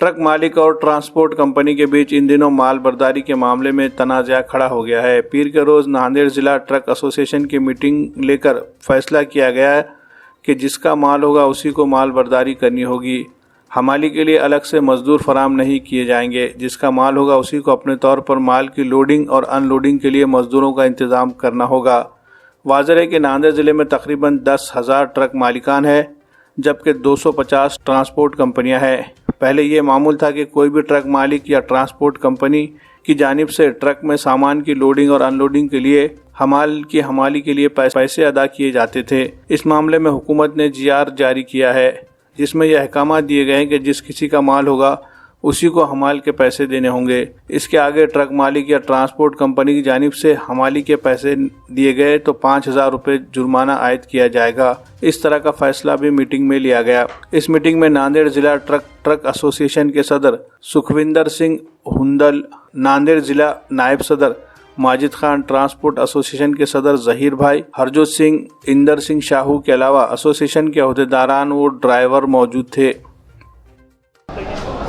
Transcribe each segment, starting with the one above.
Truck मालिक और transport company के बीच इन दिनों माल बर्दारी के मामले में तनाज़ा खड़ा हो गया है। पीर के रोज़ नांदेड़ जिला ट्रक एसोसिएशन की मीटिंग लेकर फैसला किया गया है कि जिसका माल होगा उसी को माल बर्दारी करनी होगी। हमाली के लिए अलग से मजदूर फराम नहीं किए जाएंगे। जिसका माल होगा उसी को अपने तौर पर माल की लोडिंग और अनलोडिंग के लिए मजदूरों का इंतज़ाम करना होगा। वाज़ेह है कि नांदेड़ ज़िले में तकरीबन 10,000 ट्रक मालिकान है, जबकि 250 ट्रांसपोर्ट कंपनियां हैं। पहले ये मामूल था कि कोई भी ट्रक मालिक या ट्रांसपोर्ट कंपनी की जानिब से ट्रक में सामान की लोडिंग और अनलोडिंग के लिए हमाली के लिए पैसे अदा किए जाते थे। इस मामले में हुकूमत ने GR जारी किया है, जिसमें यह अहकाम दिए गए हैं कि जिस किसी का माल होगा उसी को हमाल के पैसे देने होंगे। इसके आगे ट्रक मालिक या ट्रांसपोर्ट कंपनी की जानिब से हमाली के पैसे दिए गए तो 5,000 रुपये जुर्माना आयद किया जाएगा। इस तरह का फैसला भी मीटिंग में लिया गया। इस मीटिंग में नांदेड़ जिला ट्रक एसोसिएशन के सदर सुखविंदर सिंह हुंदल, नांदेड़ जिला नायब सदर माजिद खान, ट्रांसपोर्ट एसोसिएशन के सदर जहीर भाई, हरजोत सिंह, इंदर सिंह शाहू के अलावा एसोसिएशन के अहदेदारान व ड्राइवर मौजूद थे।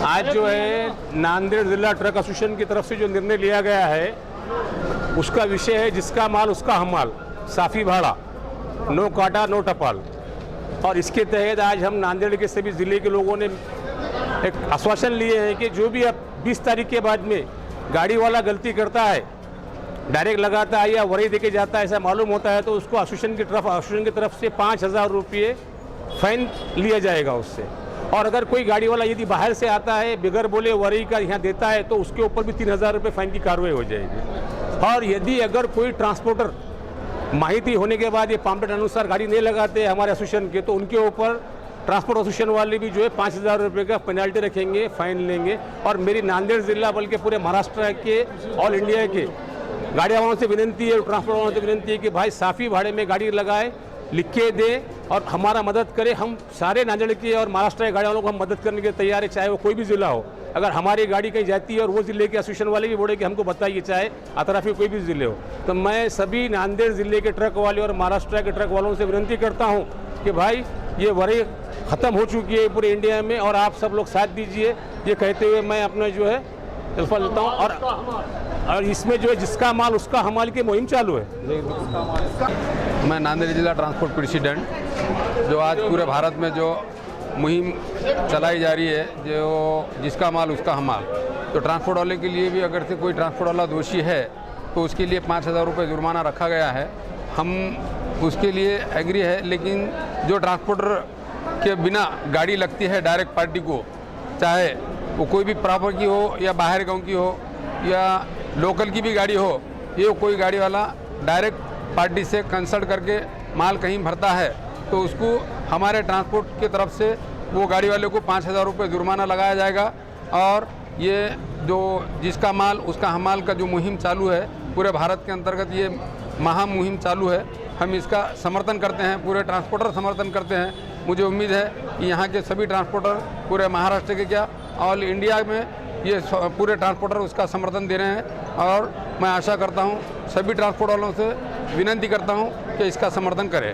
आज जो है नांदेड़ जिला ट्रक एसोसिएशन की तरफ से जो निर्णय लिया गया है उसका विषय है जिसका माल उसका हमाल, साफी भाड़ा, नो काटा नो टपाल। और इसके तहत आज हम नांदेड़ के सभी ज़िले के लोगों ने एक आश्वासन लिए हैं कि जो भी अब 20 तारीख के बाद में गाड़ी वाला गलती करता है, डायरेक्ट लगाता है या वरी देके जाता है, ऐसा मालूम होता है तो उसको एसोसिएशन की तरफ से 5,000 रुपये फाइन लिया जाएगा उससे। और अगर कोई गाड़ी वाला यदि बाहर से आता है बिगर बोले वरी का यहाँ देता है तो उसके ऊपर भी 3,000 रुपये फाइन की कार्रवाई हो जाएगी। और यदि अगर कोई ट्रांसपोर्टर माहिती होने के बाद ये पम्पलेट अनुसार गाड़ी नहीं लगाते हमारे एसोसिएशन के तो उनके ऊपर ट्रांसपोर्ट एसोसिएशन वाले भी जो है 5,000 रुपये का पेनल्टी रखेंगे, फाइन लेंगे। और मेरी नांदेड़ जिला बल्कि पूरे महाराष्ट्र के, ऑल इंडिया के गाड़ी वालों से विनती है, ट्रांसपोर्ट वालों से विनती है कि भाई साफ़ी भाड़े में गाड़ी लगाए, लिख के दे और हमारा मदद करे। हम सारे नांदेड़ के और महाराष्ट्र के गाड़ी वालों को हम मदद करने के तैयार है, चाहे वो कोई भी ज़िला हो। अगर हमारी गाड़ी कहीं जाती है और वो ज़िले के एसोसिएशन वाले भी बोले कि हमको बताइए, चाहे अतराफी कोई भी ज़िले हो, तो मैं सभी नांदेड़ ज़िले के ट्रक वाले और महाराष्ट्र के ट्रक वालों से विनती करता हूँ कि भाई ये वरी ख़त्म हो चुकी है पूरे इंडिया में और आप सब लोग साथ दीजिए। ये कहते हुए मैं अपना जो है इल्फा लेता हूँ। और इसमें जो है जिसका माल उसका हमाल की मुहिम चालू है। मैं नांदेड़ जिला ट्रांसपोर्ट प्रेसिडेंट, जो आज पूरे भारत में जो मुहिम चलाई जा रही है, जो जिसका माल उसका हमाल, तो ट्रांसपोर्ट वाले के लिए भी अगर से कोई ट्रांसपोर्ट वाला दोषी है तो उसके लिए 5,000 रुपये जुर्माना रखा गया है। हम उसके लिए एग्री है, लेकिन जो ट्रांसपोर्टर के बिना गाड़ी लगती है डायरेक्ट पार्टी को, चाहे वो कोई भी प्रॉपर की हो या बाहर गाँव की हो या लोकल की भी गाड़ी हो, ये कोई गाड़ी वाला डायरेक्ट पार्टी से कंसल्ट करके माल कहीं भरता है तो उसको हमारे ट्रांसपोर्ट की तरफ से वो गाड़ी वाले को 5,000 रुपये जुर्माना लगाया जाएगा। और ये जो जिसका माल उसका हमाल का जो मुहिम चालू है पूरे भारत के अंतर्गत, ये महा मुहिम चालू है। हम इसका समर्थन करते हैं, पूरे ट्रांसपोर्टर समर्थन करते हैं। मुझे उम्मीद है कि यहाँ के सभी ट्रांसपोर्टर पूरे महाराष्ट्र के क्या ऑल इंडिया में ये पूरे ट्रांसपोर्टर उसका समर्थन दे रहे हैं। और मैं आशा करता हूँ, सभी ट्रांसपोर्ट वालों से विनती करता हूँ कि इसका समर्थन करें।